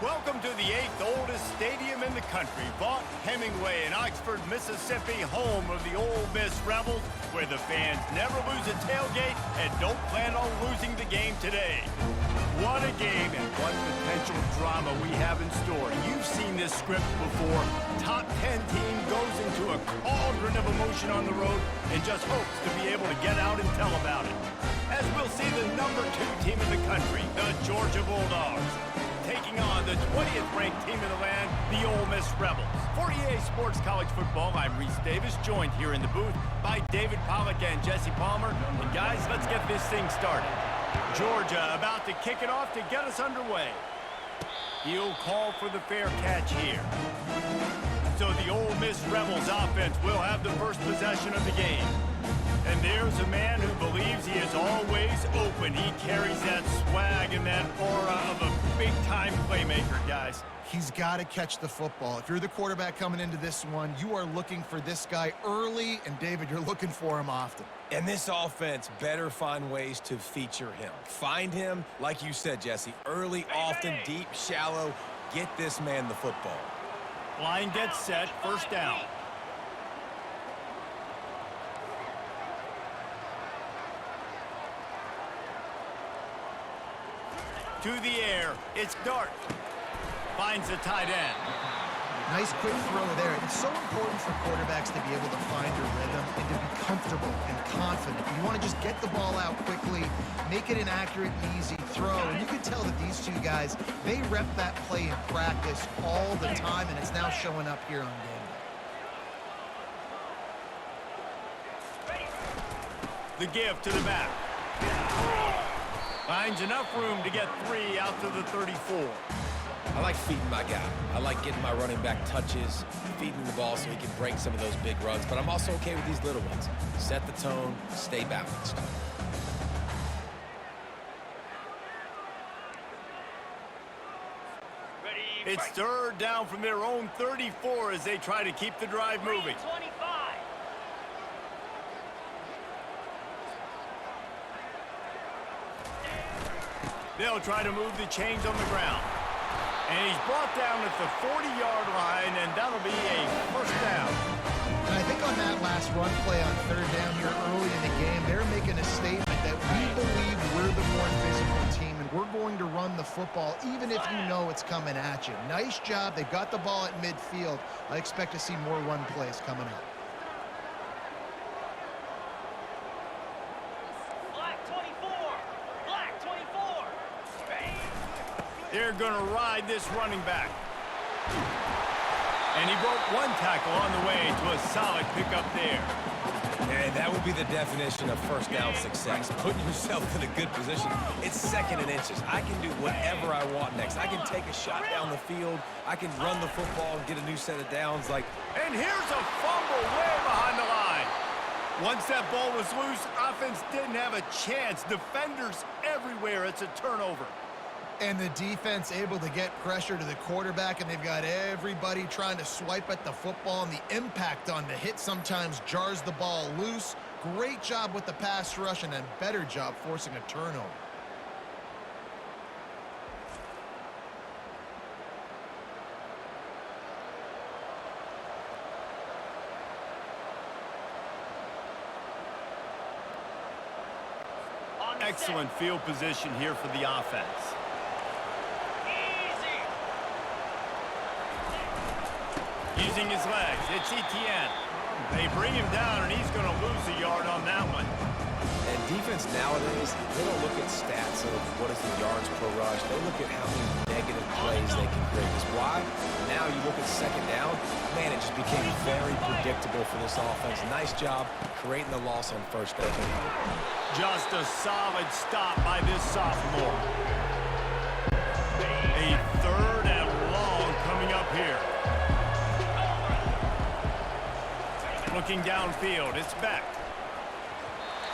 Welcome to the 8th oldest stadium in the country, Vaught Hemingway in Oxford, Mississippi, home of the Ole Miss Rebels, where the fans never lose a tailgate and don't plan on losing the game today. What a game and what potential drama we have in store. You've seen this script before. Top 10 team goes into a cauldron of emotion on the road and just hopes to be able to get out and tell about it. As we'll see the number 2 team in the country, the Georgia Bulldogs, taking on the 20th ranked team in the land, the Ole Miss Rebels. For EA Sports College Football, I'm Reese Davis, joined here in the booth by David Pollack and Jesse Palmer. And guys, let's get this thing started. Georgia about to kick it off to get us underway. He'll call for the fair catch here. So the Ole Miss Rebels offense will have the first possession of the game. And there's a man who believes he is always open. He carries that swag and that aura of a big-time playmaker, guys. He's got to catch the football. If you're the quarterback coming into this one, you are looking for this guy early, and David, you're looking for him often. And this offense better find ways to feature him. Find him, like you said, Jesse, early, often, deep, shallow. Get this man the football. Line gets set, first down. To the air, it's Dart. Finds the tight end. Nice quick throw there. It's so important for quarterbacks to be able to find their rhythm and to be comfortable and confident. You want to just get the ball out quickly, make it an accurate and easy throw. And you can tell that these two guys, they rep that play in practice all the time, and it's now showing up here on game day. The give to the back. Finds enough room to get 3 out to the 34. I like feeding my guy. I like getting my running back touches, feeding the ball so he can break some of those big runs. But I'm also okay with these little ones. Set the tone, stay balanced. It's third down from their own 34 as they try to keep the drive moving. They'll try to move the chains on the ground. And he's brought down at the 40-yard line, and that'll be a first down. And I think on that last run play on third down here early in the game, they're making a statement that we believe we're the more physical team, and we're going to run the football even if you know it's coming at you. Nice job. They've got the ball at midfield. I expect to see more run plays coming up. They're going to ride this running back. And he broke one tackle on the way to a solid pickup there. And that would be the definition of first down success, putting yourself in a good position. It's second and inches. I can do whatever I want next. I can take a shot down the field. I can run the football and get a new set of downs. And here's a fumble way behind the line. Once that ball was loose, offense didn't have a chance. Defenders everywhere. It's a turnover. And the defense able to get pressure to the quarterback, and they've got everybody trying to swipe at the football, and the impact on the hit sometimes jars the ball loose. Great job with the pass rush, and a better job forcing a turnover. Excellent field position here for the offense. Using his legs, it's Etienne. They bring him down, and he's going to lose a yard on that one. And defense nowadays, they don't look at stats of what is the yards per rush. They look at how many negative plays they can create. Because why? Now you look at second down, man, it just became very predictable for this offense. Nice job creating the loss on first down. Just a solid stop by this sophomore. A third and long coming up here. Looking downfield, it's Beck.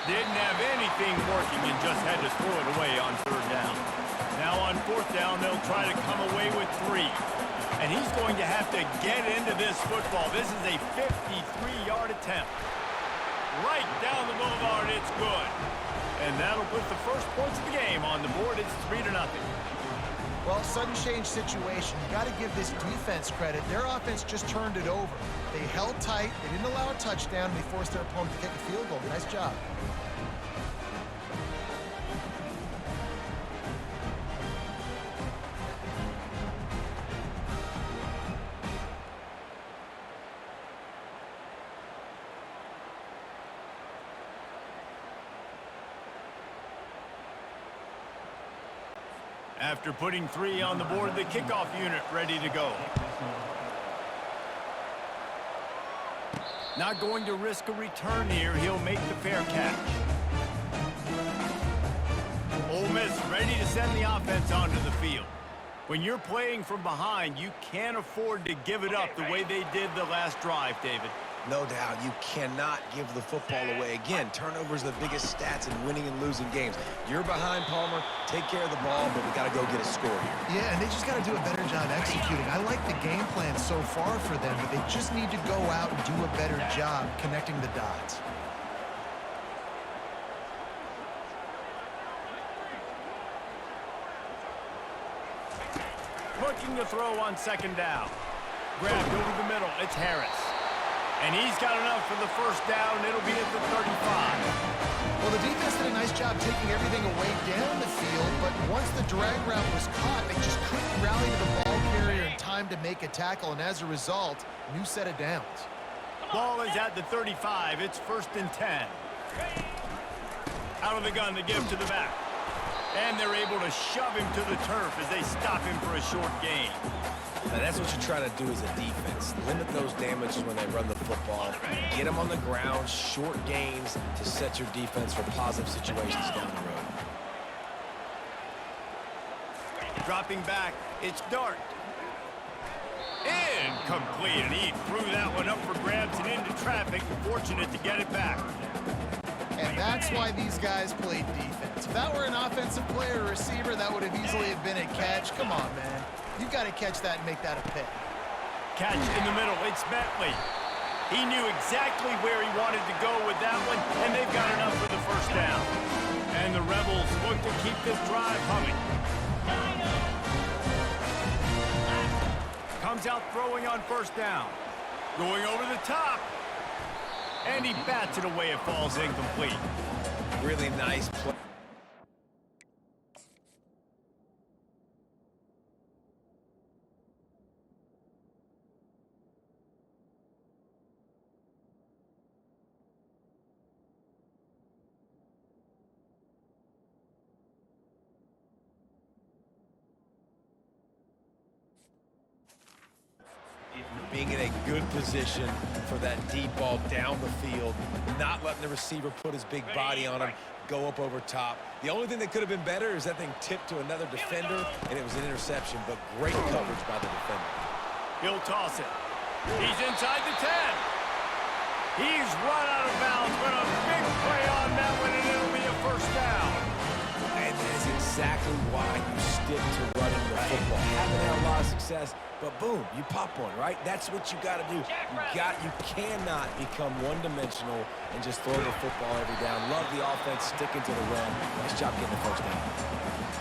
Didn't have anything working and just had to throw it away on third down. Now on fourth down, they'll try to come away with 3. And he's going to have to get into this football. This is a 53-yard attempt. Right down the boulevard, it's good. And that'll put the first points of the game on the board. It's 3-0. Well, sudden change situation. You got to give this defense credit. Their offense just turned it over. They held tight. They didn't allow a touchdown. They forced their opponent to kick a field goal. Nice job. After putting 3 on the board, the kickoff unit ready to go. Not going to risk a return here. He'll make the fair catch. Ole Miss ready to send the offense onto the field. When you're playing from behind, you can't afford to give it up the way they did the last drive, David. No doubt, you cannot give the football away. Again, turnovers are the biggest stats in winning and losing games. You're behind, Palmer. Take care of the ball, but we got to go get a score here. Yeah, and they just got to do a better job executing. I like the game plan so far for them, but they just need to go out and do a better job connecting the dots. Looking to throw on second down. Grabbed over the middle. It's Harris. And he's got enough for the first down. It'll be at the 35. Well, the defense did a nice job taking everything away down the field, but once the drag route was caught, they just couldn't rally to the ball carrier in time to make a tackle, and as a result, new set of downs. Ball is at the 35. It's 1st and 10. Out of the gun, they give to the back. And they're able to shove him to the turf as they stop him for a short gain. Now, that's what you try to do as a defense. Limit those damages when they run the football. Get them on the ground, short gains to set your defense for positive situations down the road. Dropping back, it's Dart. Incomplete, and he threw that one up for grabs and into traffic. Fortunate to get it back. And that's why these guys played defense. If that were an offensive player or receiver, that would have easily have been a catch. Come on, man. You've got to catch that and make that a pick. Catch in the middle. It's Bentley. He knew exactly where he wanted to go with that one, and they've got enough for the first down. And the Rebels look to keep this drive humming. Comes out throwing on first down. Going over the top. And he bats it away. It falls incomplete. Really nice play. Being in a good position for that deep ball down the field, not letting the receiver put his big body on him, go up over top. The only thing that could have been better is that thing tipped to another defender, and it was an interception, but great coverage by the defender. He'll toss it. He's inside the 10. He's run out of bounds, but a big play on that one, and it'll be a first down. And that is exactly why you stick to running the football. Haven't had a lot of success, but boom, you pop one, right? That's what you got to do. You cannot become one-dimensional and just throw the football every down. Love the offense sticking to the run. Nice job getting the first down.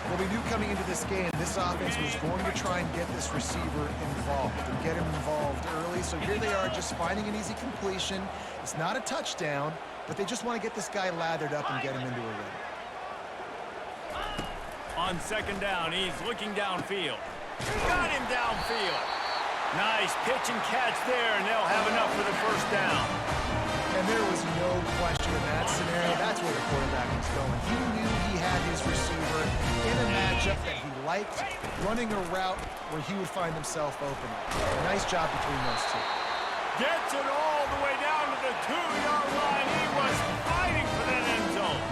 Well, we knew coming into this game, this offense was going to try and get this receiver involved and get him involved early. So here they are just finding an easy completion. It's not a touchdown, but they just want to get this guy lathered up and get him into a rhythm. On second down, he's looking downfield. Got him downfield. Nice pitch and catch there, and they'll have enough for the first down. And there was no question in that scenario. That's where the quarterback was going. He knew he had his receiver in a matchup that he liked, running a route where he would find himself open. Nice job between those two. Gets it all the way down to the 2-yard line. He was fighting for that end zone.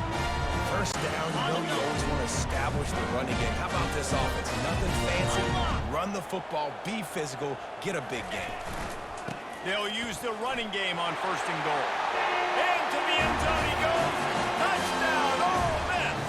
First down, you always want to establish the running game. How about this offense? Nothing fancy. Run the football, be physical, get a big game. They'll use the running game on first and goal. Into the end zone he goes. Touchdown, Ole Miss.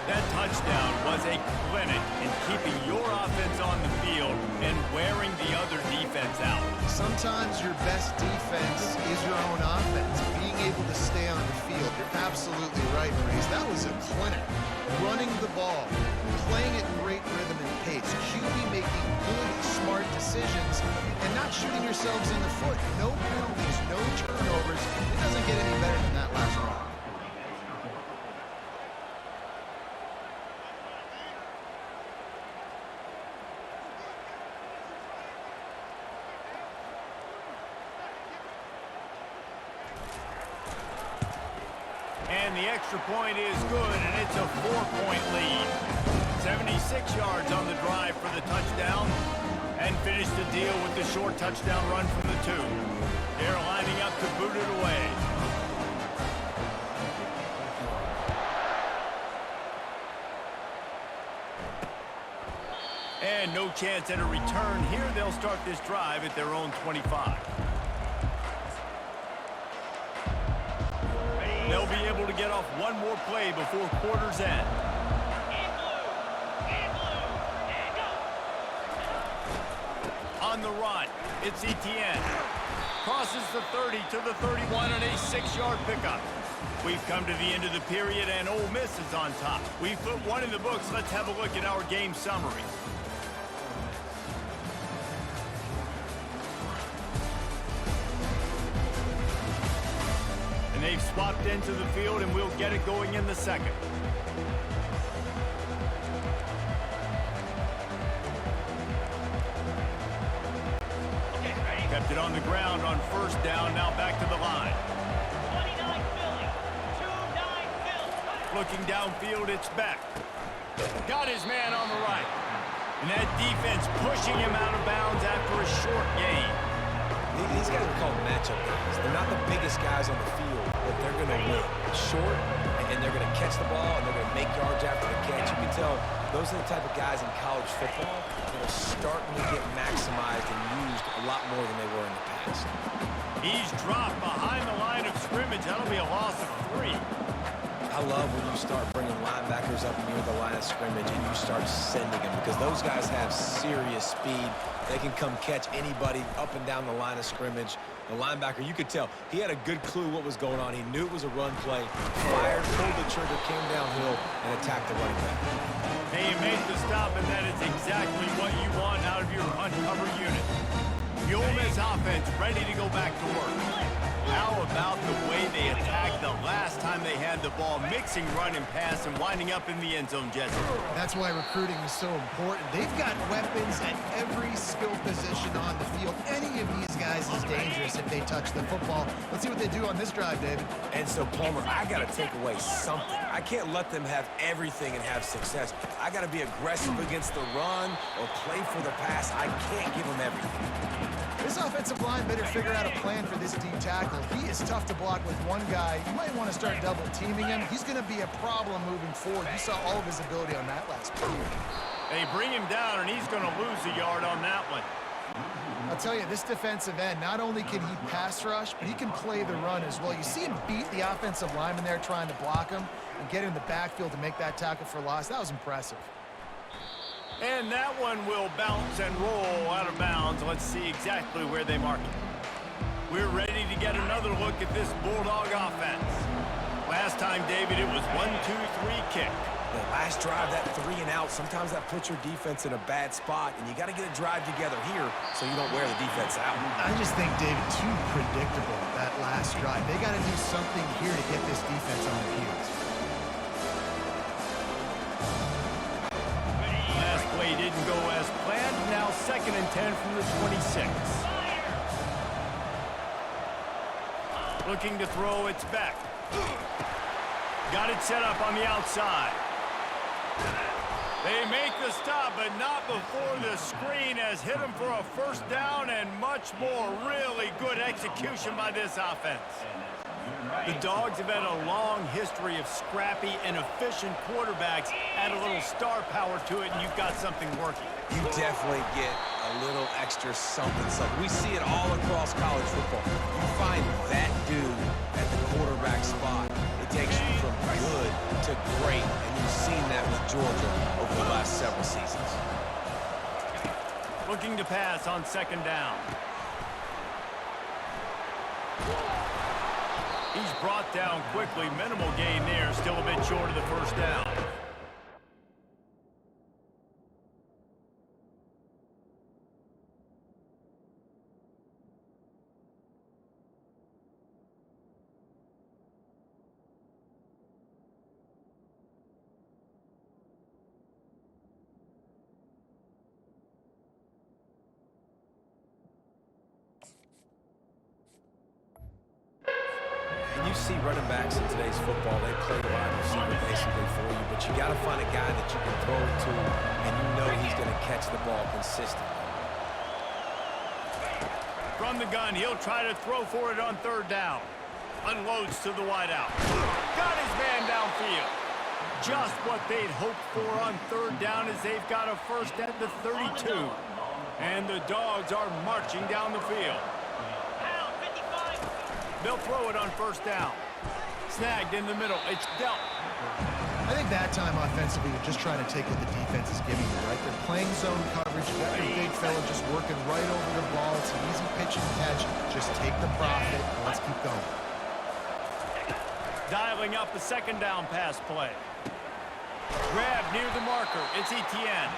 That touchdown was a clinic in keeping your offense on the field and wearing the other defense out. Sometimes your best defense is your own offense. Being able to stay on the field. You're absolutely right, Maurice. That was a clinic. Running the ball, playing at great rhythm and pace, QB making good, smart decisions, and not shooting yourselves in the foot. No penalties, no turnovers. It doesn't get any better than that last round. And the extra point is good, and it's a 4-point lead. 76 yards on the drive for the touchdown, and finish the deal with the short touchdown run from the 2. They're lining up to boot it away. And no chance at a return here. They'll start this drive at their own 25. They'll be able to get off one more play before quarter's end. On the run, it's Etienne. Crosses the 30 to the 31 on a 6-yard pickup. We've come to the end of the period, and Ole Miss is on top. We've put one in the books. Let's have a look at our game summary. And they've swapped into the field, and we'll get it going in the second. Kept it on the ground on first down, now back to the line. 29 Philly, 2-9 Philly. Looking downfield, it's Beck. Got his man on the right. And that defense pushing him out of bounds after a short gain. These guys are called matchup guys. They're not the biggest guys on the field, but they're going to win. Short, and they're going to catch the ball, and they're going to make yards after the catch. You can tell those are the type of guys in college football that are starting to get maximized and used a lot more than they were in the past. He's dropped behind the line of scrimmage. That'll be a loss of 3. I love when you start bringing linebackers up near the line of scrimmage and you start sending them, because those guys have serious speed. They can come catch anybody up and down the line of scrimmage. The linebacker, you could tell, he had a good clue what was going on. He knew it was a run play, fired, pulled the trigger, came downhill, and attacked the running back. They made the stop, and that is exactly what you want out of your uncover unit. The Ole Miss offense ready to go back to work. How about the way they attacked the last time they had the ball, mixing run and pass and winding up in the end zone, Jesse? That's why recruiting is so important. They've got weapons at every skill position on the field. Any of these guys is dangerous if they touch the football. Let's see what they do on this drive, David. And so, Palmer, I got to take away something. I can't let them have everything and have success. I got to be aggressive against the run or play for the pass. I can't give them everything. This offensive line better figure out a plan for this deep tackle. He is tough to block with one guy. You might want to start double teaming him. He's going to be a problem moving forward. You saw all of his ability on that last play. They bring him down, and he's going to lose a yard on that one. I'll tell you, this defensive end, not only can he pass rush, but he can play the run as well. You see him beat the offensive lineman there trying to block him and get in the backfield to make that tackle for loss. That was impressive. And that one will bounce and roll out of bounds. Let's see exactly where they mark it. We're ready to get another look at this Bulldog offense. Last time, David, it was 1-2-3 kick. The last drive, that 3 and out, sometimes that puts your defense in a bad spot, and you got to get a drive together here so you don't wear the defense out. I just think, David, too predictable, that last drive. They got to do something here to get this defense on their heels. Last play didn't go as planned. Now 2nd and 10 from the 26. Looking to throw, it's back. Got it set up on the outside. They make the stop, but not before the screen has hit them for a first down and much more. Really good execution by this offense. The Dogs have had a long history of scrappy and efficient quarterbacks. Add a little star power to it, and you've got something working. You definitely get a little extra something. We see it all across college football. You find that dude at the quarterback spot. It takes you from good to great, and you've seen that with Georgia over the last several seasons. Looking to pass on 2nd down. He's brought down quickly. Minimal gain there. Still a bit short of the first down. You see running backs in today's football, they play wide receiver basically for you, but you got to find a guy that you can throw it to, and you know he's going to catch the ball consistently. From the gun, he'll try to throw for it on third down. Unloads to the wideout. Got his man downfield. Just what they'd hoped for on third down as they've got a first at the 32. And the Dogs are marching down the field. They'll throw it on first down. Snagged in the middle. It's dealt. I think that time offensively, you're just trying to take what the defense is giving you, right? They're playing zone coverage. You got your big fella just working right over the ball. It's an easy pitch and catch. Just take the profit. Let's keep going. Dialing up the second down pass play. Grab near the marker. It's Etienne.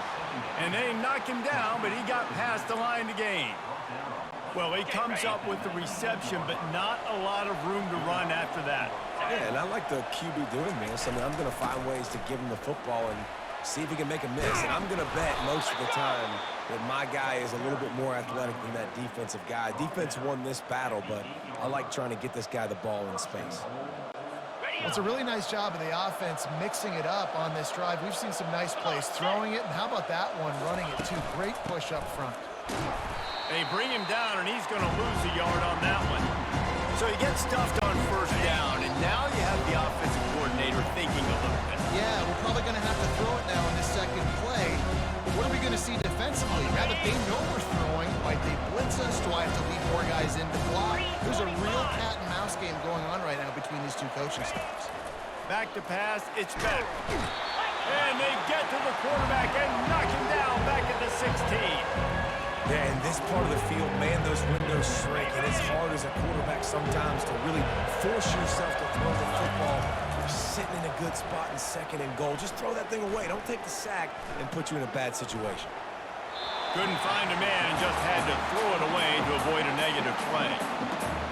And they knock him down, but he got past the line to gain. Well, he comes up with the reception, but not a lot of room to run after that. Yeah, and I like the QB doing this. I mean, I'm going to find ways to give him the football and see if he can make a miss. And I'm going to bet most of the time that my guy is a little bit more athletic than that defensive guy. Defense won this battle, but I like trying to get this guy the ball in space. Well, it's a really nice job of the offense mixing it up on this drive. We've seen some nice plays throwing it, and how about that one running it too? Great push up front. They bring him down, and he's going to lose a yard on that one. So he gets stuffed on first down, and now you have the offensive coordinator thinking a little bit. Yeah, we're probably going to have to throw it now in this second play. But what are we going to see defensively? Now that they know we're throwing, might they blitz us? Do I have to lead more guys in to block? There's a real cat and mouse game going on right now between these two coaching staffs. Back to pass, it's back. And they get to the quarterback and knock him down back at the 16. Yeah, in this part of the field, man, those windows shrink, and it's hard as a quarterback sometimes to really force yourself to throw the football. You're sitting in a good spot in second and goal. Just throw that thing away. Don't take the sack and put you in a bad situation. Couldn't find a man and just had to throw it away to avoid a negative play.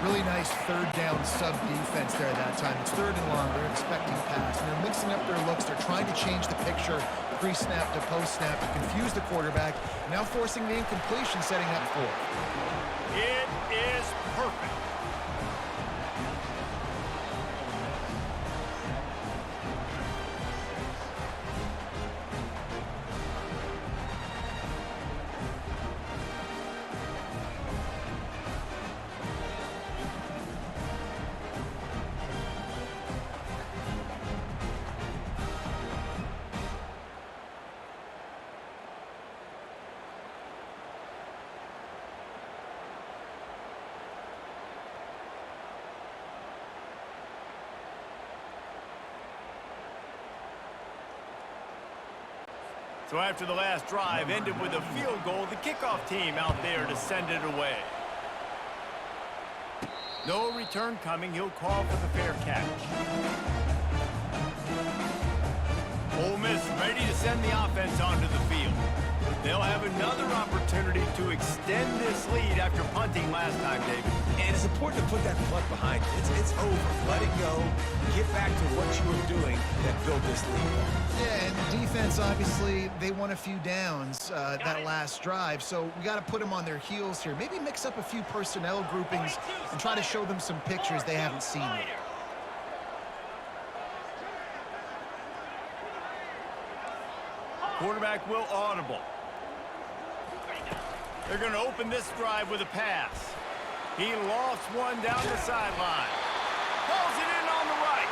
Really nice third down sub defense there that time. It's third and long. They're expecting pass, and they're mixing up their looks. They're trying to change the picture pre-snap to post-snap to confuse the quarterback, now forcing the incompletion, setting up fourth. It is perfect. So after the last drive ended with a field goal, the kickoff team out there to send it away. No return coming. He'll call for the fair catch. Ole Miss ready to send the offense onto the field. They'll have another opportunity to extend this lead after punting last time, David. And it's important to put that punt behind you. It's over. Let it go. Get back to what you were doing that built this lead. Yeah, and the defense, obviously, they won a few downs that last drive, so we got to put them on their heels here. Maybe mix up a few personnel groupings and try to show them some pictures they haven't seen yet. Quarterback will audible. They're going to open this drive with a pass. He lofts one down the sideline. Pulls it in on the right.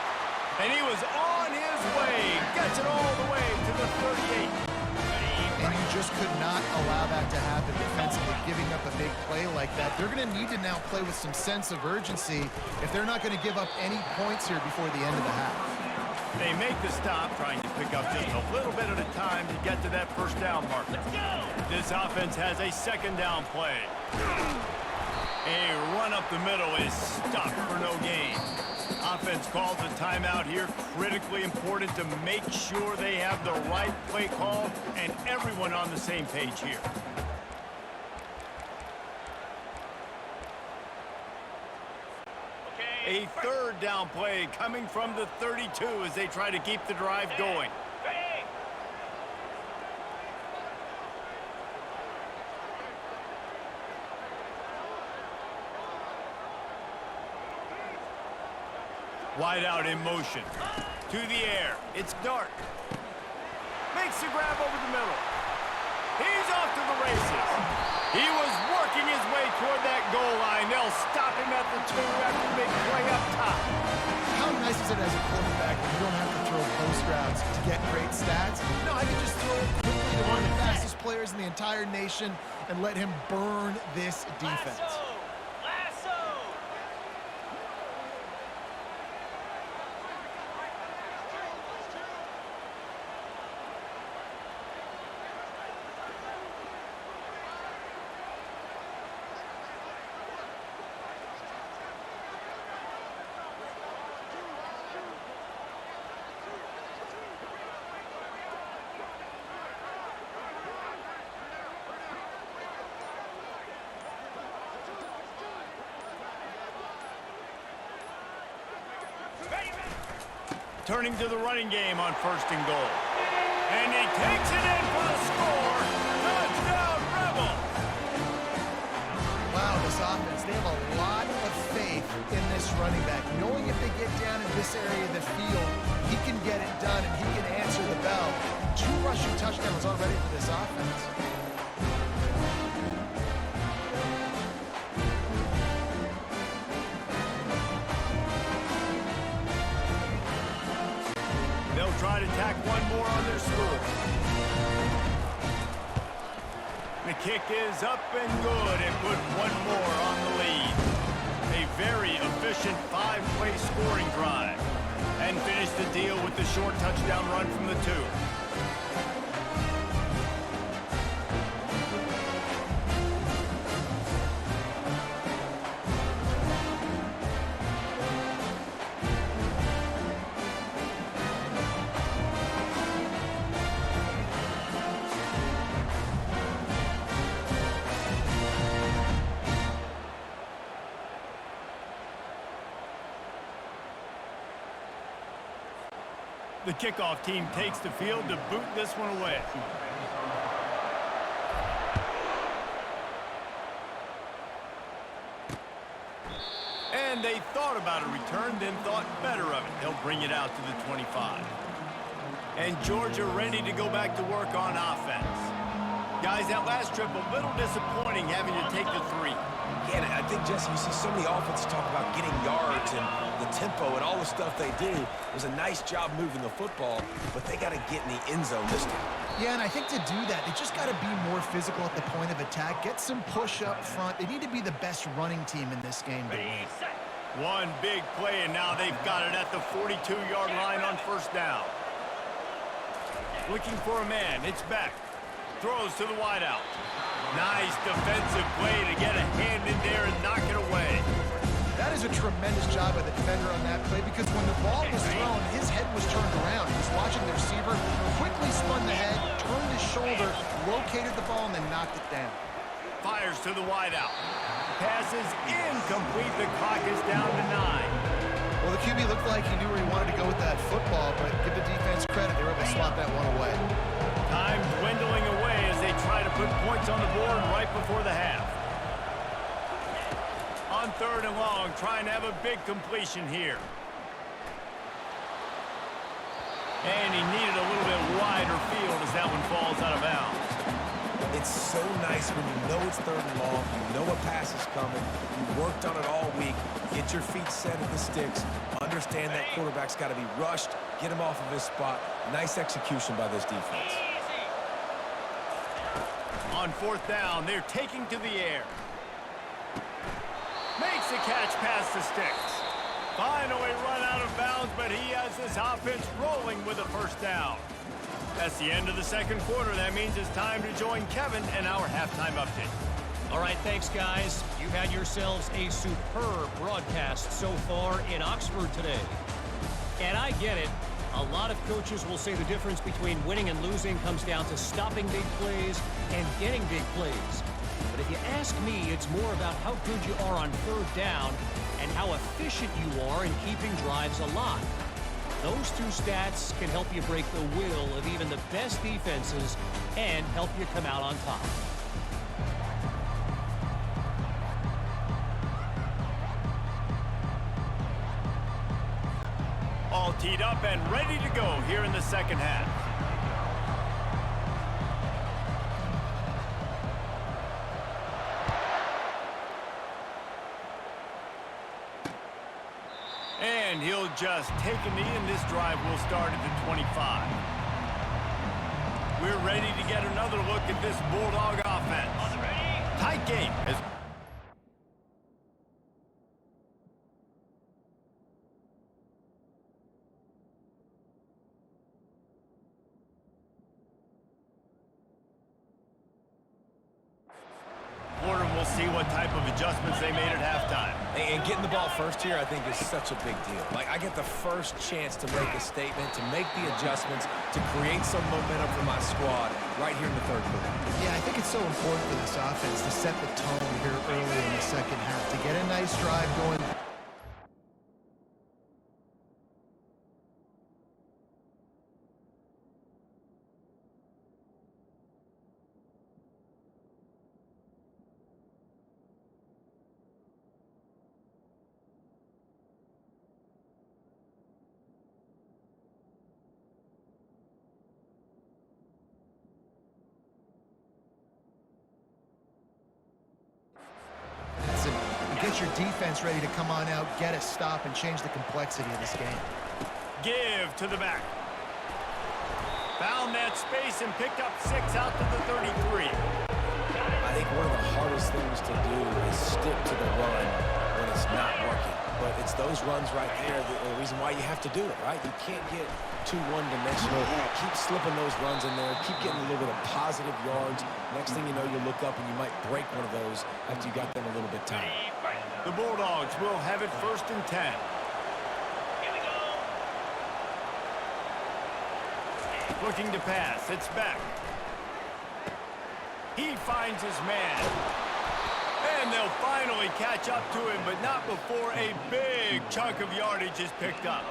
And he was on his way. Gets it all the way to the 38. And you just could not allow that to happen defensively, giving up a big play like that. They're going to need to now play with some sense of urgency if they're not going to give up any points here before the end of the half. They make the stop, trying to pick up just a little bit at a time to get to that first down marker. This offense has a second down play. A run up the middle is stopped for no gain. Offense calls a timeout here. Critically important to make sure they have the right play call and everyone on the same page here. A third down play coming from the 32 as they try to keep the drive going. Wide out in motion. To the air. It's Dart. Makes the grab over the middle. He's off to the races. He was working his way toward that goal line. They'll stop him at the 2 after the big play up top. How nice is it as a quarterback when you don't have to throw post routes to get great stats? No, I can just throw it quickly to one of the fastest players in the entire nation and let him burn this defense. Turning to the running game on 1st and goal. And he takes it in for the score. Touchdown, Rebels! Wow, this offense, they have a lot of faith in this running back. Knowing if they get down in this area of the field, he can get it done and he can answer the bell. 2 rushing touchdowns already for this offense. They'll try to tack one more on their score. The kick is up and good and put one more on the lead. A very efficient 5-play scoring drive. And finish the deal with the short touchdown run from the 2. The kickoff team takes the field to boot this one away. And they thought about a return, then thought better of it. They'll bring it out to the 25. And Georgia ready to go back to work on offense. Guys, that last trip a little disappointing having to take the 3. Yeah, and I think, Jesse, you see so many offenses talk about getting yards and the tempo and all the stuff they do. It was a nice job moving the football, but they got to get in the end zone this time. Yeah, and I think to do that, they just got to be more physical at the point of attack, get some push up front. They need to be the best running team in this game to win. One big play, and now they've got it at the 42-yard line on 1st down. Looking for a man. It's Beck. Throws to the wideout. Nice defensive play to get a hand in there and knock it away. That is a tremendous job by the defender on that play because when the ball was thrown, his head was turned around. He was watching the receiver, quickly spun the head, turned his shoulder, located the ball, and then knocked it down. Fires to the wideout. Passes incomplete. The clock is down to 9. Well, the QB looked like he knew where he wanted to go with that football, but give the defense credit. They were able to swat that one away. Time dwindling away as they try to put points on the board right before the half. On 3rd and long, trying to have a big completion here. And he needed a little bit wider field as that one falls out of bounds. It's so nice when you know it's 3rd and long, you know a pass is coming, you worked on it all week, get your feet set at the sticks, understand that quarterback's got to be rushed, get him off of his spot. Nice execution by this defense. On 4th down, they're taking to the air. Makes the catch past the sticks. Finally run out of bounds, but he has this offense rolling with a 1st down. That's the end of the 2nd quarter. That means it's time to join Kevin and our halftime update. All right, thanks, guys. You've had yourselves a superb broadcast so far in Oxford today. And I get it. A lot of coaches will say the difference between winning and losing comes down to stopping big plays and getting big plays. But if you ask me, it's more about how good you are on third down and how efficient you are in keeping drives alive. Those two stats can help you break the will of even the best defenses and help you come out on top. All teed up and ready to go here in the second half. And he'll just take a knee, and this drive will start at the 25. We're ready to get another look at this Bulldog offense. Tight game. We'll see what type of adjustments they made at halftime. And getting the ball first here, I think, is such a big deal. Like, I get the first chance to make a statement, to make the adjustments, to create some momentum for my squad right here in the third quarter. Yeah, I think it's so important for this offense to set the tone here early in the second half, to get a nice drive going. Get your defense ready to come on out, get a stop, and change the complexity of this game. Give to the back. Found that space and picked up 6 out to the 33. I think one of the hardest things to do is stick to the run when it's not working. But it's those runs right there, the reason why you have to do it, right? You can't get too one-dimensional. Keep slipping those runs in there. Keep getting a little bit of positive yards. Next thing you know, you look up and you might break one of those after you got them a little bit tired. The Bulldogs will have it 1st and 10. Here we go. Looking to pass. It's back. He finds his man. And they'll finally catch up to him, but not before a big chunk of yardage is picked up.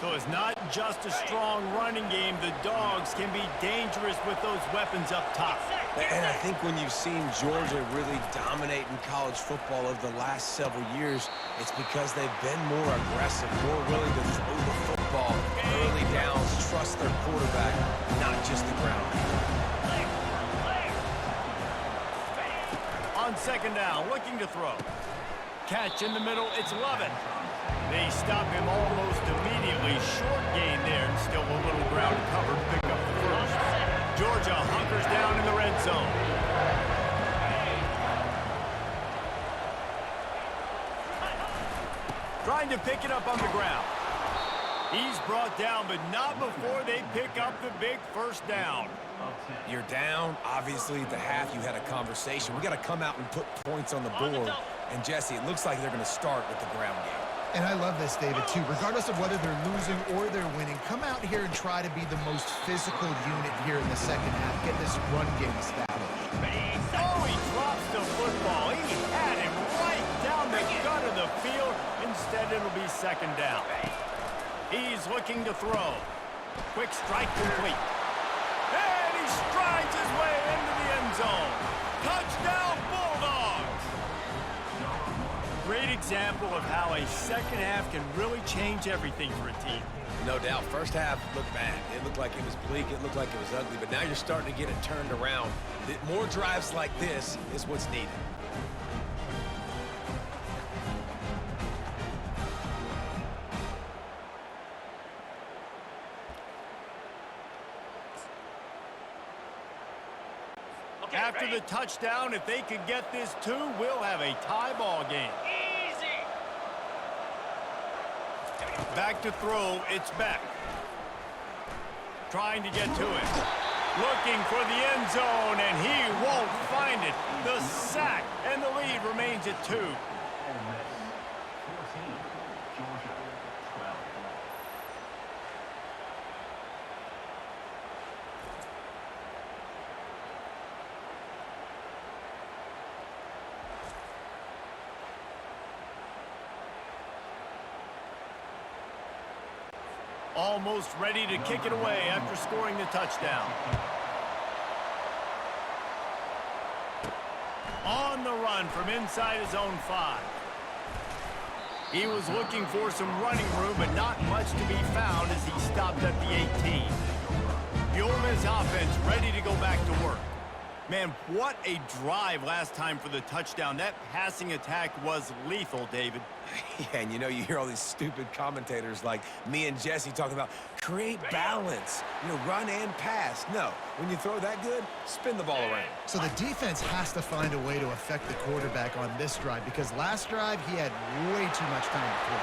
So it's not just a strong running game. The Dogs can be dangerous with those weapons up top. And I think when you've seen Georgia really dominate in college football over the last several years, it's because they've been more aggressive, more willing to throw the football early downs, trust their quarterback, not just the ground. On 2nd down, looking to throw. Catch in the middle, it's Lovett. They stop him almost immediately. Short gain there, and still a little ground to cover. Pick up the first. Georgia hunkers down in the red zone. Trying to pick it up on the ground. He's brought down, but not before they pick up the big 1st down. You're down. Obviously, at the half, you had a conversation. We got to come out and put points on the board. And, Jesse, it looks like they're going to start with the ground game. And I love this, David, too. Regardless of whether they're losing or they're winning, come out here and try to be the most physical unit here in the second half. Get this run game established. Oh, he drops the football. He had him right down the gut of the field. Instead, it'll be 2nd down. He's looking to throw. Quick strike complete. And he strides his way into the end zone. Touchdown, Bulldogs! Great example of how a second half can really change everything for a team. No doubt. First half looked bad. It looked like it was bleak. It looked like it was ugly. But now you're starting to get it turned around. More drives like this is what's needed. After the touchdown, if they could get this too, we'll have a tie ball game. Easy. Back to throw, it's back. Trying to get to it. Looking for the end zone, and he won't find it. The sack, and the lead remains at 2. Almost ready to kick it away after scoring the touchdown. On the run from inside his own 5. He was looking for some running room, but not much to be found as he stopped at the 18. The Ole Miss offense ready to go back to work. Man, what a drive last time for the touchdown. That passing attack was lethal, David. Yeah, and you hear all these stupid commentators like me and Jesse talking about create balance, run and pass. No, when you throw that good, spin the ball around. So the defense has to find a way to affect the quarterback on this drive because last drive he had way too much time to throw.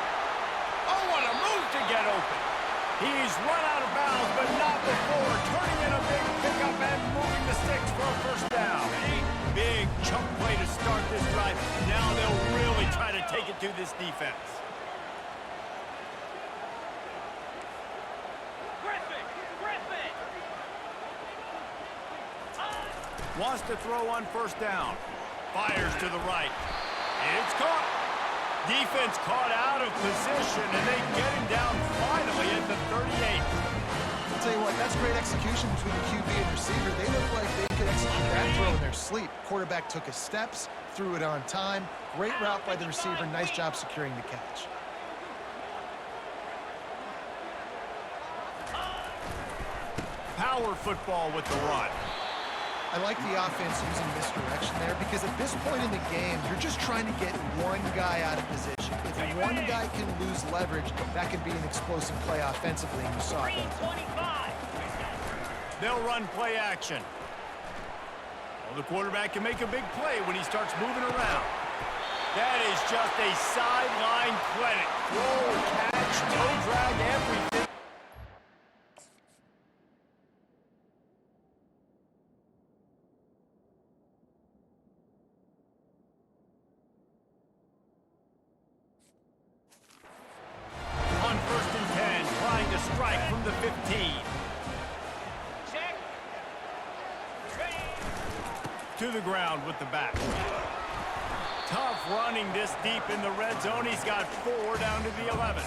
Oh, what a move to get open. He's run out of bounds, but not before turning in a big pickup and moving the sticks for a first down. Big chunk play to start this drive. Now they'll really try to take it to this defense. Griffin! Wants to throw on first down. Fires to the right. It's caught. Defense caught out of position, and they get him down finally at the 38. I'll tell you what, that's great execution between the QB and receiver. They look like they could execute that throw in their sleep. Quarterback took his steps, threw it on time. Great route by the receiver. Nice job securing the catch. Power football with the run. I like the offense using misdirection there because at this point in the game, you're just trying to get one guy out of position. If one guy can lose leverage, that could be an explosive play offensively, and you saw it. 325. They'll run play action. Well, the quarterback can make a big play when he starts moving around. That is just a sideline credit. Throw, catch, toe drag, everything. On 1st and 10, trying to strike from the 15. Check. Ready. To the ground with the back. Tough running this deep in the red zone. He's got 4 down to the 11.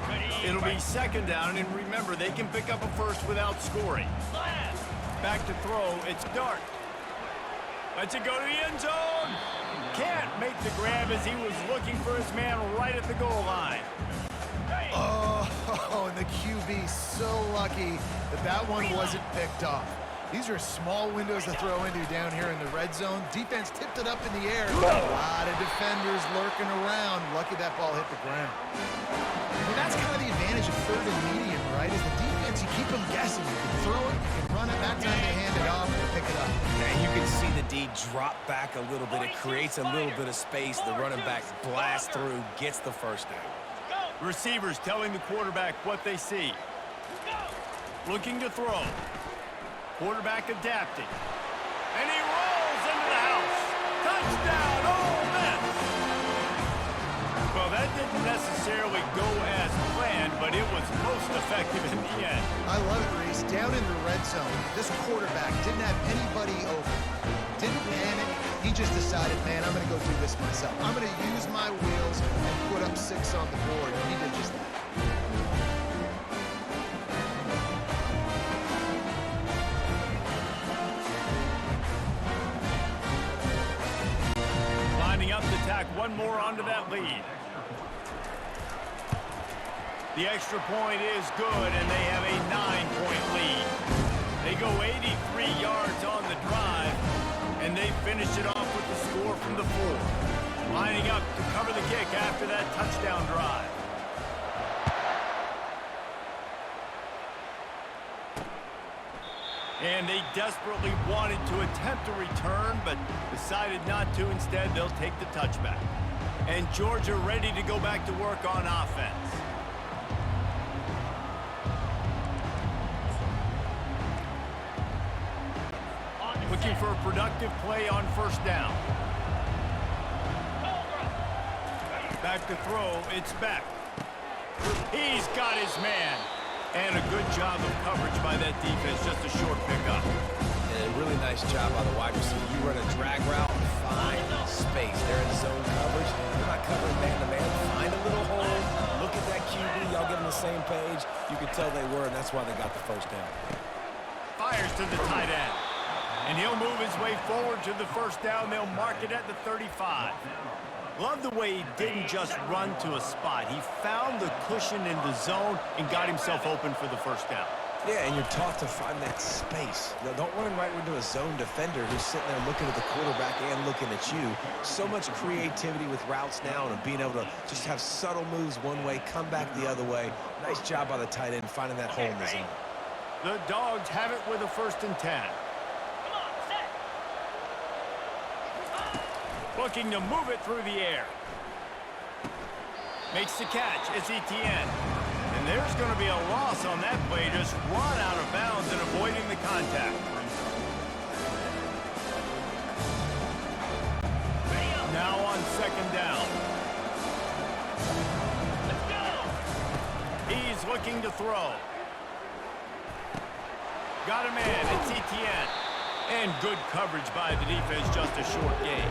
Ready. It'll be 2nd down, and remember, they can pick up a first without scoring. Left. Back to throw, it's Dart. Lets it go to the end zone. Can't make the grab as he was looking for his man right at the goal line. Oh, and the QB so lucky that that one wasn't picked off. These are small windows to throw into down here in the red zone. Defense tipped it up in the air. A lot of defenders lurking around. Lucky that ball hit the ground. And that's kind of the advantage of 3rd and medium, right? Is the defense, you keep them guessing. You can throw it, you can run it. That time they hand it off and they pick it up. And you can see the D drop back a little bit. It creates a little bit of space. The running back blasts through, gets the first down. Receivers telling the quarterback what they see. Looking to throw. Quarterback adapting. And he rolls into the house. Touchdown, Ole Miss! Well, that didn't necessarily go as planned, but it was most effective in the end. I love it, Reese. Down in the red zone, this quarterback didn't have anybody open. Didn't panic. He just decided, man, I'm going to go do this myself. I'm going to use my wheels and put up 6 on the board. And he did just that. Lining up to tack one more onto that lead. The extra point is good, and they have a 9-point lead. They go 83 yards on the drive, and they finish it off with the score from the 4. Lining up to cover the kick after that touchdown drive. And they desperately wanted to attempt a return, but decided not to. Instead, they'll take the touchback. And Georgia ready to go back to work on offense. looking for a productive play on first down. Back to throw, it's Beck. He's got his man. And a good job of coverage by that defense, just a short pickup. And a really nice job by the wide receiver. You run a drag route, find space. They're in zone coverage. They're not covering man-to-man. Find a little hole. Look at that QB. Y'all get on the same page. You could tell they were, and that's why they got the first down. Fires to the tight end. And he'll move his way forward to the first down. They'll mark it at the 35. Love the way he didn't just run to a spot. He found the cushion in the zone and got himself open for the first down. Yeah, and you're taught to find that space. Now, don't run right into a zone defender who's sitting there looking at the quarterback and looking at you. So much creativity with routes now and being able to just have subtle moves one way, come back the other way. Nice job by the tight end finding that hole in the zone. The Dogs have it with a 1st and 10. Looking to move it through the air. Makes the catch. It's Etienne. And there's going to be a loss on that play. Just run out of bounds and avoiding the contact. Now on 2nd down. Let's go. He's looking to throw. Got a man. It's Etienne. And good coverage by the defense. Just a short gain.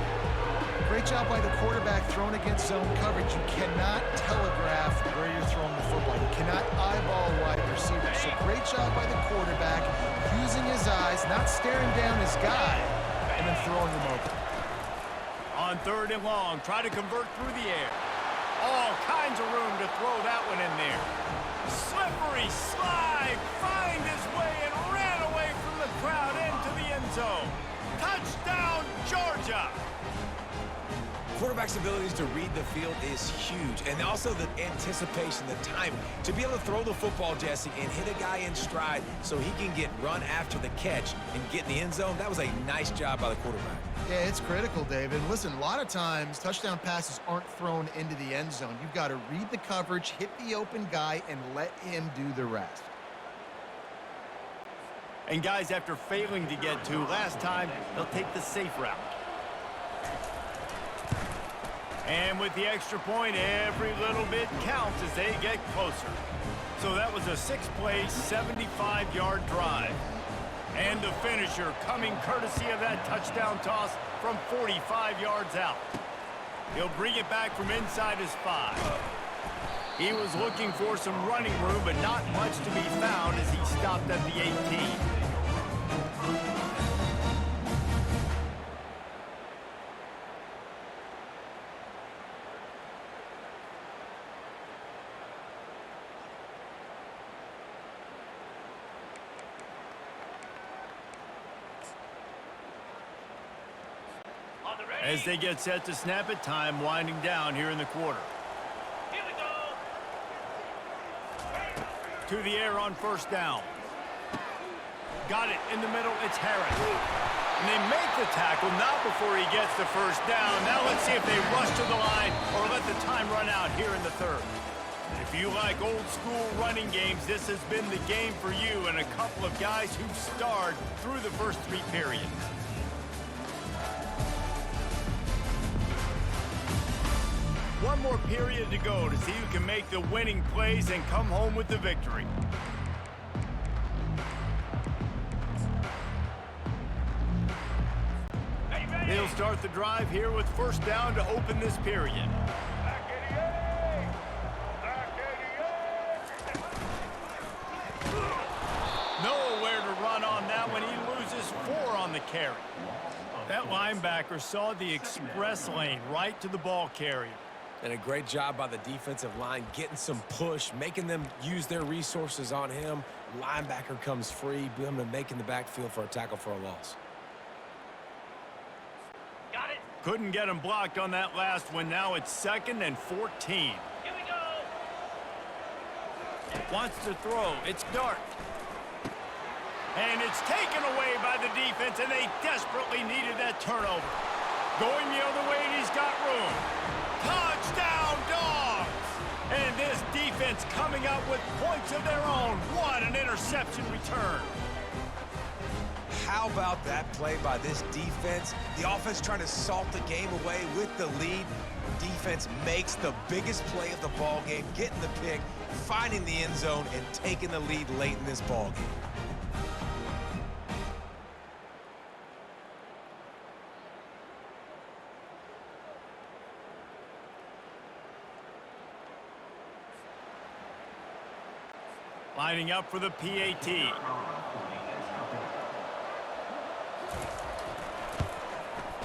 Great job by the quarterback throwing against zone coverage. You cannot telegraph where you're throwing the football. You cannot eyeball a wide receiver. So great job by the quarterback using his eyes, not staring down his guy, and then throwing him open. On 3rd and long, try to convert through the air. All kinds of room to throw that one in there. Slippery slide, find his way and ran away from the crowd into the end zone. Touchdown, Georgia! Quarterback's abilities to read the field is huge, and also the anticipation, the timing. To be able to throw the football, Jesse, and hit a guy in stride so he can get run after the catch and get in the end zone, that was a nice job by the quarterback. Yeah, it's critical, David. Listen, a lot of times touchdown passes aren't thrown into the end zone. You've got to read the coverage, hit the open guy, and let him do the rest. And guys, after failing to get to last time, they'll take the safe route. And with the extra point, every little bit counts as they get closer. So that was a 6-play, 75-yard drive. And the finisher coming courtesy of that touchdown toss from 45 yards out. He'll bring it back from inside his 5. He was looking for some running room, but not much to be found as he stopped at the 18. As they get set to snap it, time winding down here in the quarter. Here we go. To the air on first down. Got it in the middle. It's Harris. And they make the tackle, not before he gets the first down. Now let's see if they rush to the line or let the time run out here in the 3rd. If you like old school running games, this has been the game for you and a couple of guys who've starred through the first 3 periods. One more period to go to see who can make the winning plays and come home with the victory. They'll start the drive here with first down to open this period. Nowhere to run on that one. He loses 4 on the carry. That linebacker saw the express lane right to the ball carrier. And a great job by the defensive line getting some push, making them use their resources on him. Linebacker comes free, making the backfield for a tackle for a loss. Got it. Couldn't get him blocked on that last one. Now it's 2nd and 14. Here we go. Wants to throw. It's Dart. And it's taken away by the defense, and they desperately needed that turnover. Going the other way, and he's got room. Touchdown, Dogs! And this defense coming up with points of their own. What an interception return. How about that play by this defense? The offense trying to salt the game away with the lead. Defense makes the biggest play of the ball game, getting the pick, finding the end zone, and taking the lead late in this ball game. Lining up for the PAT.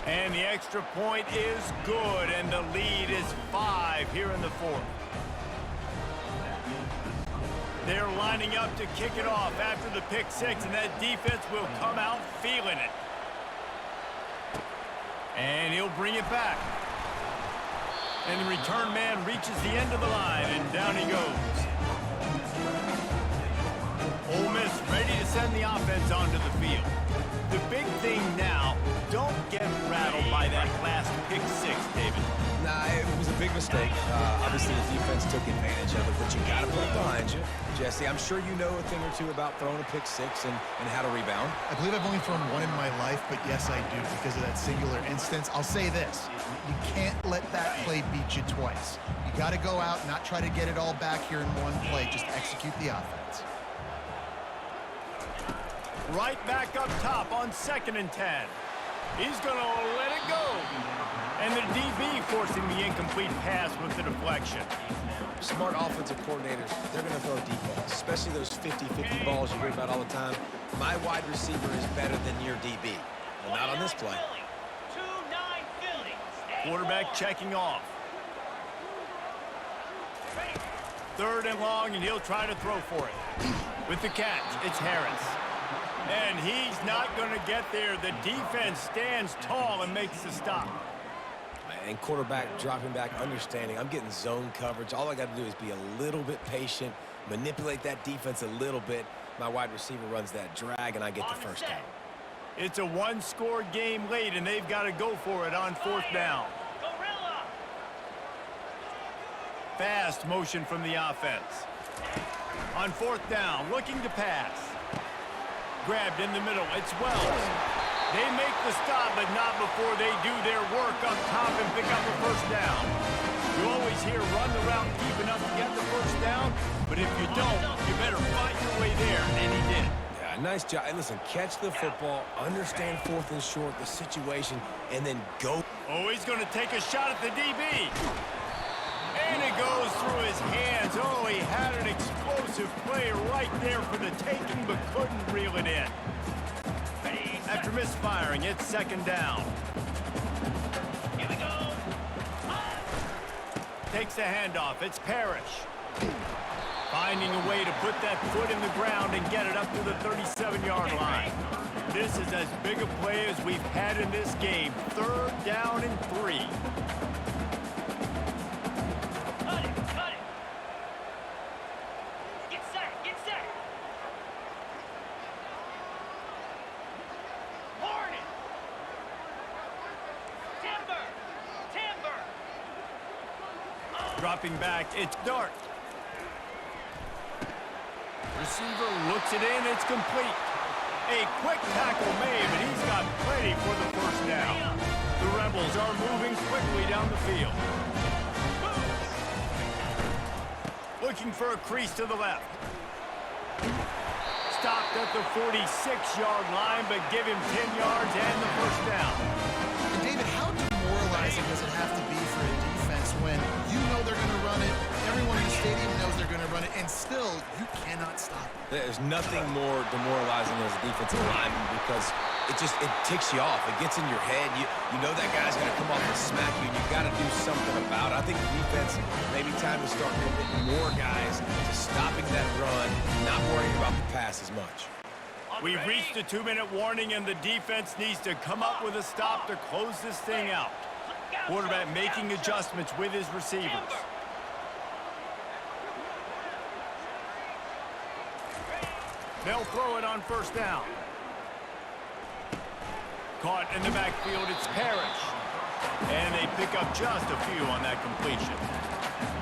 And the extra point is good, and the lead is 5 here in the fourth. They're lining up to kick it off after the pick six, and that defense will come out feeling it. And he'll bring it back. And the return man reaches the end of the line, and down he goes. Ole Miss ready to send the offense onto the field. The big thing now, don't get rattled by that last pick six, David. Nah, it was a big mistake. Obviously, the defense took advantage of it, but you got to put it behind you. Jesse, I'm sure you know a thing or two about throwing a pick six and how to rebound. I believe I've only thrown one in my life, but yes, I do because of that singular instance. I'll say this. You can't let that play beat you twice. You got to go out, not try to get it all back here in one play. Just execute the offense. Right back up top on 2nd and 10. He's going to let it go. And the DB forcing the incomplete pass with the deflection. Smart offensive coordinators, they're going to throw deep balls, especially those 50-50 balls you hear about all the time. My wide receiver is better than your DB. Well, not on this play. 2-9 Philly. Quarterback checking off. 3rd and long, and he'll try to throw for it. With the catch, it's Harris. And he's not going to get there. The defense stands tall and makes the stop. And quarterback dropping back, understanding I'm getting zone coverage. All I got to do is be a little bit patient, manipulate that defense a little bit. My wide receiver runs that drag, and I get the first down. It's a one-score game late, and they've got to go for it on 4th down. Fast motion from the offense. On 4th down, looking to pass. Grabbed in the middle. It's Wells. They make the stop, but not before they do their work up top and pick up the first down. You always hear run the route deep enough to get the first down, but if you don't, you better fight your way there, and he did. Yeah, nice job. And listen, catch the football, understand 4th and short, the situation, and then go. Oh, he's going to take a shot at the DB. And it goes through his hands. Oh, he had an explosive play right there for the taking, but couldn't reel it in. After misfiring, it's 2nd down. Here we go. Takes the handoff. It's Parrish. Finding a way to put that foot in the ground and get it up to the 37-yard line. This is as big a play as we've had in this game. 3rd down and 3. Cut it. Get set. Warning. Timber. Dropping back, it's Dart. Receiver looks it in, it's complete. A quick tackle made, but he's got plenty for the first down. The Rebels are moving quickly down the field. Looking for a crease to the left. Stopped at the 46-yard line, but give him 10 yards and the first down. And David, how demoralizing does it have to be for a defense when you know they're going to run it, everyone in the stadium knows they're going to run it, and still you cannot stop it? There's nothing more demoralizing as a defensive lineman because it ticks you off. It gets in your head. You know that guy's going to come off and smack you, and you got to do something about it. I think the defense, maybe time to start committing more guys to stopping that run, not worrying about the pass as much. We've reached a 2-minute warning, and the defense needs to come up with a stop to close this thing out. Quarterback making adjustments with his receivers. They'll throw it on 1st down. Caught in the backfield, it's Parrish. And they pick up just a few on that completion.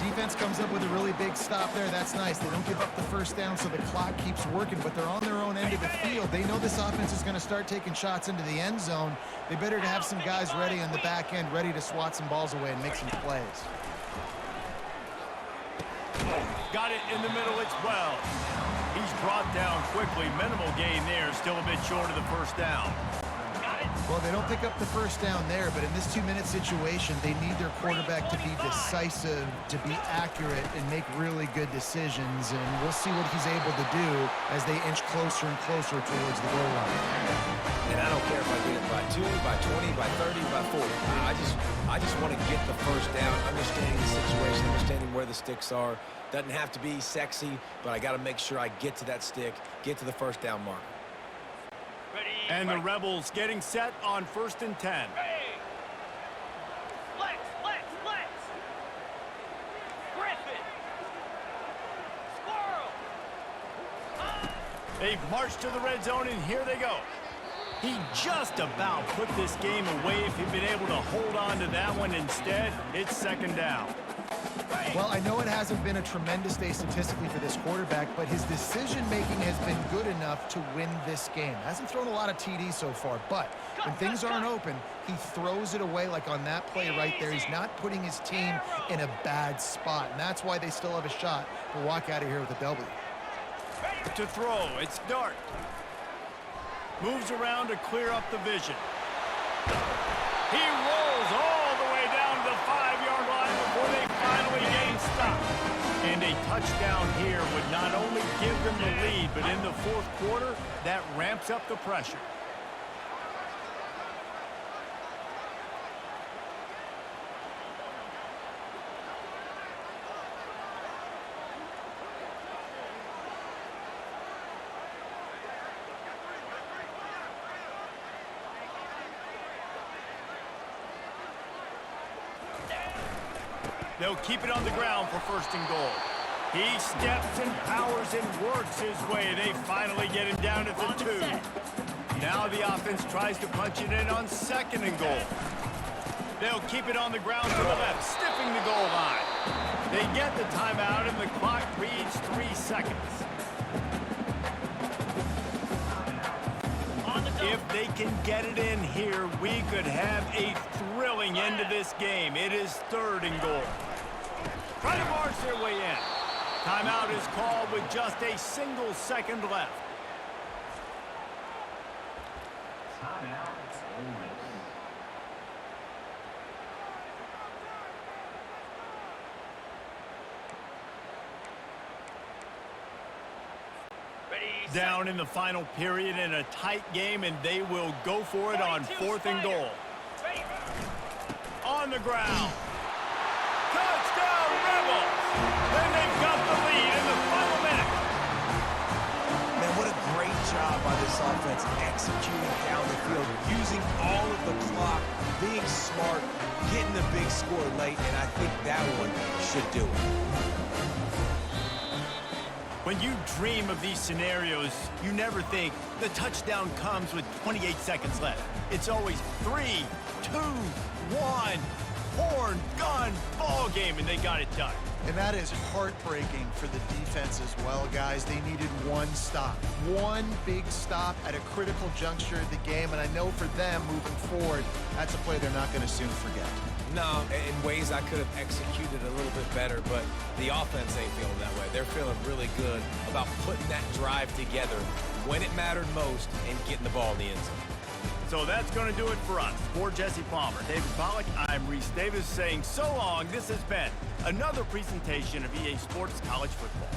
defense comes up with a really big stop there. That's nice. They don't give up the first down, so the clock keeps working, but they're on their own end of the field. They know this offense is going to start taking shots into the end zone. They better to have some guys ready on the back end, ready to swat some balls away and make some plays. Got it in the middle. It's well. He's brought down quickly. Minimal gain there. Still a bit short of the first down. Well, they don't pick up the first down there, but in this 2-minute situation, they need their quarterback to be decisive, to be accurate, and make really good decisions. And we'll see what he's able to do as they inch closer and closer towards the goal line. And I don't care if I get it by 2, by 20, by 30, by 40. I just want to get the first down, understanding the situation, understanding where the sticks are. Doesn't have to be sexy, but I got to make sure I get to that stick, get to the first down marker. And the Rebels getting set on 1st and 10. Flex. Griffin. Squirrel. They've marched to the red zone, and here they go. He just about put this game away if he'd been able to hold on to that one. Instead, it's 2nd down. Well, I know it hasn't been a tremendous day statistically for this quarterback, but his decision-making has been good enough to win this game. Hasn't thrown a lot of TDs so far, but when things aren't open, he throws it away like on that play right there. He's not putting his team in a bad spot, and that's why they still have a shot to walk out of here with a W. To throw, it's Dart. Moves around to clear up the vision. He rolls all the way down to the 5-yard line before they finally gain stop. And a touchdown here would not only give them the lead, but in the 4th quarter, that ramps up the pressure. They'll keep it on the ground for 1st and goal. He steps and powers and works his way. They finally get him down at the 2. Now the offense tries to punch it in on 2nd and goal. They'll keep it on the ground to the left, sniffing the goal line. They get the timeout, and the clock reads 3 seconds. If they can get it in here, we could have a thrilling end to this game. It is 3rd and goal. Try to march their way in. Timeout is called with just a single second left. Down in the final period in a tight game, and they will go for it on 4th and goal. On the ground. Touchdown, Rebels! Then they've got the lead in the final minute. Man, what a great job by this offense executing down the field, using all of the clock, being smart, getting the big score late, and I think that one should do it. When you dream of these scenarios, you never think the touchdown comes with 28 seconds left. It's always 3, 2, 1, horn, gun, ball game, and they got it done. And that is heartbreaking for the defense as well, guys. They needed one stop, one big stop at a critical juncture of the game, and I know for them moving forward, that's a play they're not going to soon forget. No, in ways I could have executed a little bit better, but the offense ain't feeling that way. They're feeling really good about putting that drive together when it mattered most and getting the ball in the end zone. So that's going to do it for us. For Jesse Palmer, David Pollack, I'm Reese Davis saying so long. This has been another presentation of EA Sports College Football.